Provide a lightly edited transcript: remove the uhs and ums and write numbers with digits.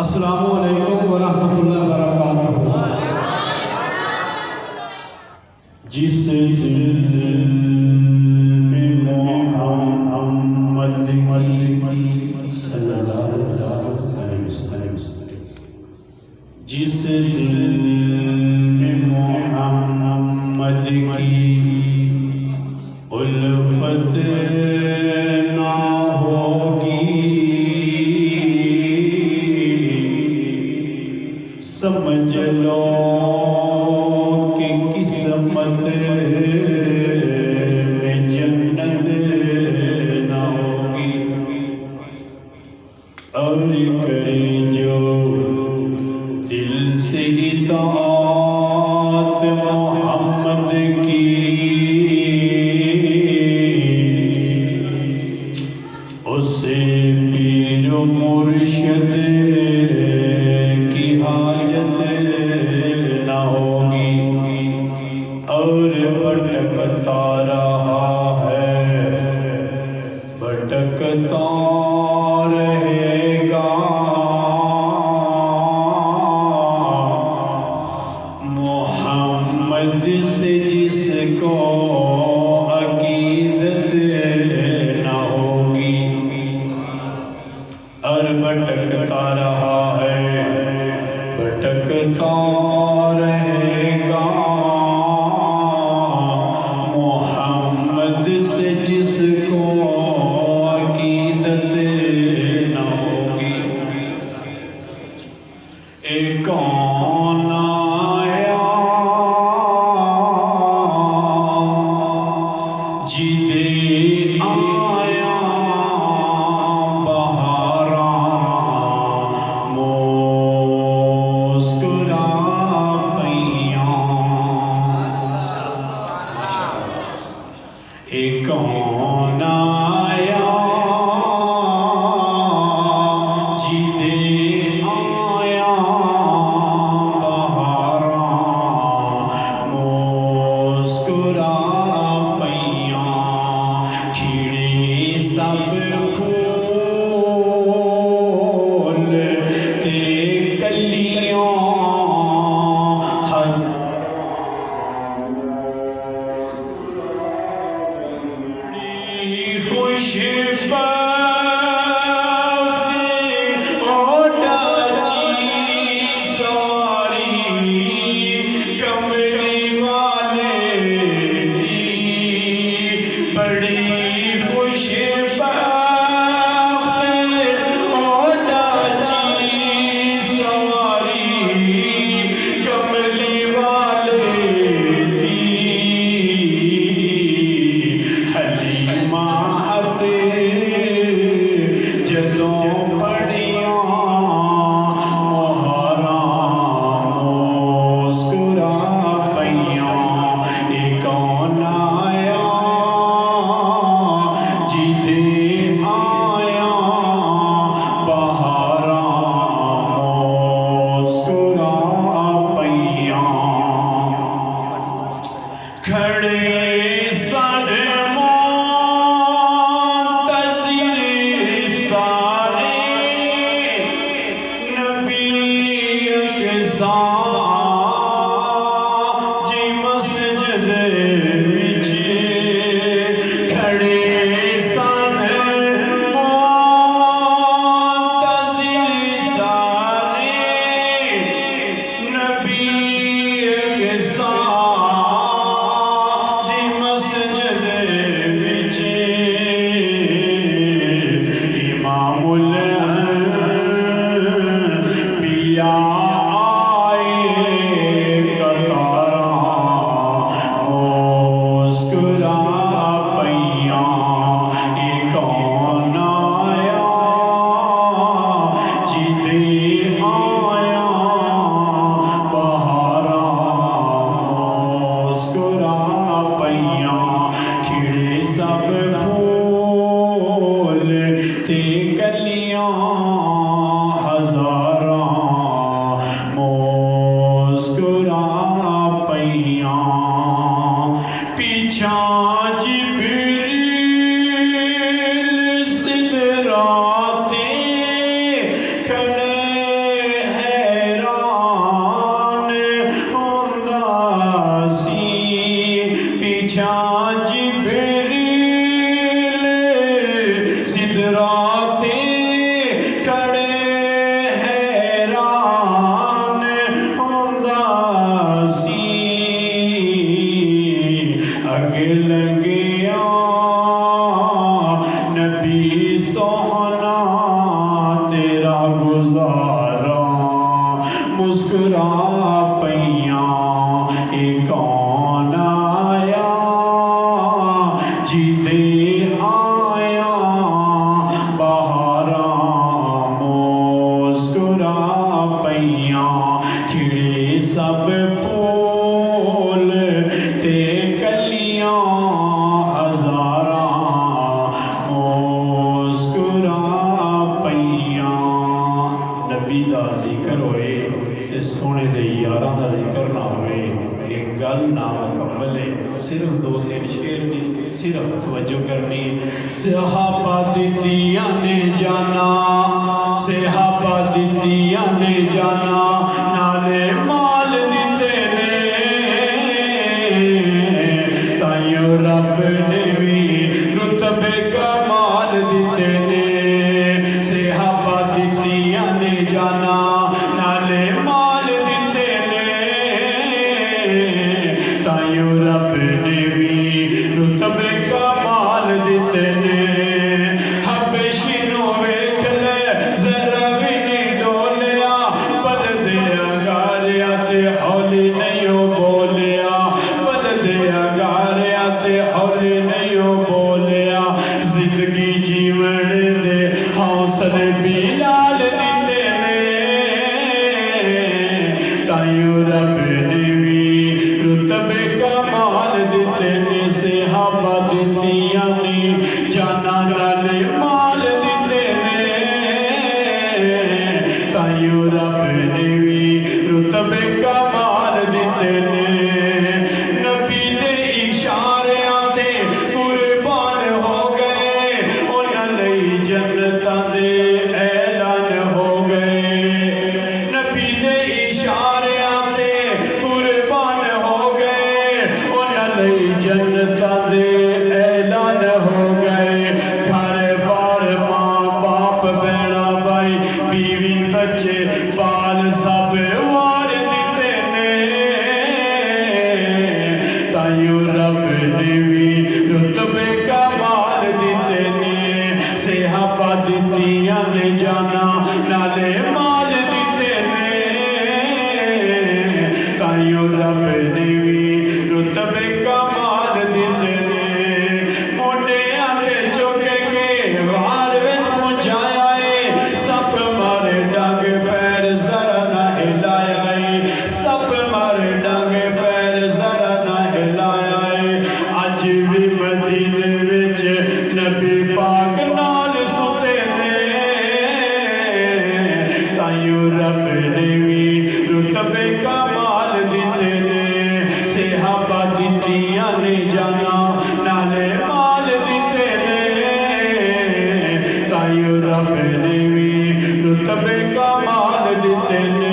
السلام علیکم ورحمۃ اللہ وبرکاتہ۔ جس دل میں محمد کی صلی اللہ علیہ وسلم، جس دل میں محمد کی الفت نہ ہوگی، سمجھ لو کہ قسمت میں جنت نہ ہوگی، اور کرے جو دل سے اطاعت محمد کی، اسے پیر و مرشد کی حاجت نہ ہوگی، اور بھٹکتا رہا ہے بھٹکتا رہے گا، محمد سے جس کو عقیدت نہ ہوگی، اور بھٹکتا رہا ہے بھٹکتا رہے گا، محمد سے جس کو عقیدت نہ ہوگی۔ ایک کون آیا جدے آیا بہاران مسکرا پائیان، ایک کون آیا جدے آیا بہاران مسکرا پائیان، کھڑے سب پھول تے کلیاں، خوش آئے हज़ारां मुस्कुरा पइयां ए कौन आया जिदे आया बहारां मुस्कुरा पइयां खिड़े सब फूल ते कलियां हज़ारां मुस्कुरा पइयां। नबी दा जिक्र होए ते सोने दे यारां दा जिक्र ना होए, एक गल ना मुकम्मल है। सिर्फ दो तीन शेर दी सिर्फ तवज्जो करनी। सहाबा दित्तियां ने जाना, सहाबा दित्तियां ने जाना, नाले माल दिते ने, ताइयो रब ने भी रुतबे कमाल दिते ने। सहाबा दित्तियां ने जाना, नाले माल दिते ने, ताइयो रब ने भी रुतबे कमाल दिते ने। हबशी नू वेख ले जरा भी नहीं डोलिया, बलदे अंगारिया ते हौली नहीं ओ बोलिया, बलदे अंगारिया ते हौली नहीं ओ बोलिया। जिंदगी जीवन दे हौसले बिलाल दिते ने, ताइयो रब ने भी रुतबे कमाल दिते ने। सहाबा दित्तियां ने जाना, नाले माल दिते ने, ताइयो रब ने भी रुतबे कमाल दिते ने। नबी दे इशारियां ते कुर्बान हो गए, उन्हां लई जन्नतां दे ऐलान हो गए। नबी दे इशारियां ते कुर्बान हो गए, उन्हां लई जन्नतां दे ऐलान हो गए। घर बार माँ बाप बहना भाई बीवी बच्चे बाल सब वार दिते ने, ताइयो रब ने भी रुतबे कमाल दिते ने। सहाबा दित्तियां ने जाना, नाले माल दिते ने, ताइयो रब ने भी रुतबे कमाल दिते ने। मोटियां ते चुक के वार विच पहुंचाया है, सप मारे डंग पैर जरा ना हिलाया है, सप मारे डंग पैर जरा ना हिलाया है। अज भी मदीने विच नबी पाक नाल सुते ने, ताइयो रब ने भी रुतबे कमाल दिते ने। सहाबा दित्तियां ने जाना, नाले माल दिते ने, ताइयो रब ने भी रुतबे कमाल दिते ने।